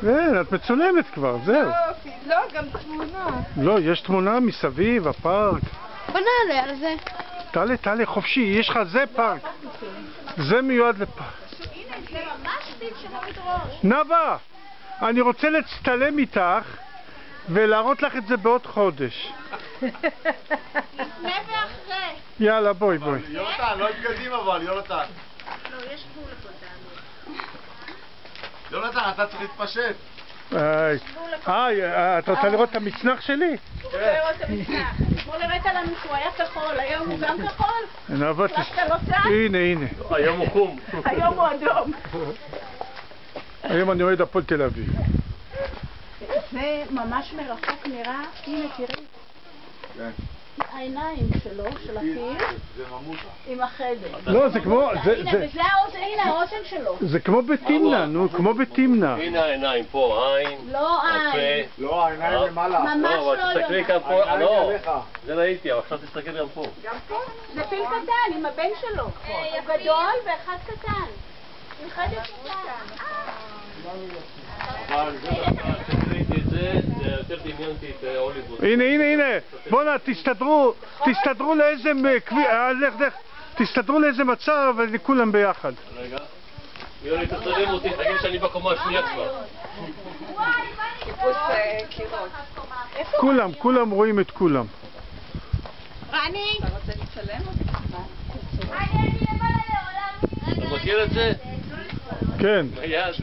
כן, את מצולמת כבר, זהו. לא, גם תמונה. לא, יש תמונה מסביב, הפארק. בוא נעלה על זה. תעלה, חופשי, יש לך זה פארק. זה מיועד לפארק. הנה, זה ממש טיפ שמוריד ראש. נאוה, אני רוצה להצטלם איתך ולהראות לך את זה בעוד חודש. לפני ואחרי. יאללה, בואי. יונתן, לא תקדים אבל, יונתן. לא, יש גבול לכל תענוג. יונתן, אתה צריך להתפשט. את רוצה לראות את המצנח שלי? רוצה לראות את המשחק. אתמול הראת לנו שהוא היה כחול, היום הוא גם כחול? נאוה, החלפת לו צד? הנה. היום הוא חום. היום הוא אדום. היום אני אוהד הפועל תל אביב. זה ממש מרחוק נראה, הנה תראי. העיניים שלו, של הפיל, זה ממוטה. עם החדר. לא, זה כמו... הנה, וזה האוזן, הנה האוזן שלו. זה כמו בתמנע, נו, כמו בתמנע. הנה העיניים, פה עין, לא עין. לא, העיניים למעלה. ממש לא, לא אבל תסתכלי יונה. כאן פה, העיניים לא, אליך. זה ראיתי, אבל עכשיו תסתכל גם פה. גם פה? זה פיל קטן, עם הבן שלו. הוא גדול ואחד קטן. עם חדר קטן. אבל כשראיתי את זה, יותר דמיינתי את הוליווד. הנה. בוא'נה, תסתדרו לאיזה... תסתדרו לאיזה מצב וכולם ביחד. רגע. יוני, תצלם אותי, תגיד שאני בקומה השנייה כבר. טיפוס קירות. כולם רואים את כולם. רני? אתה רוצה לצלם אותי? אתה מכיר את זה? כן. ביד.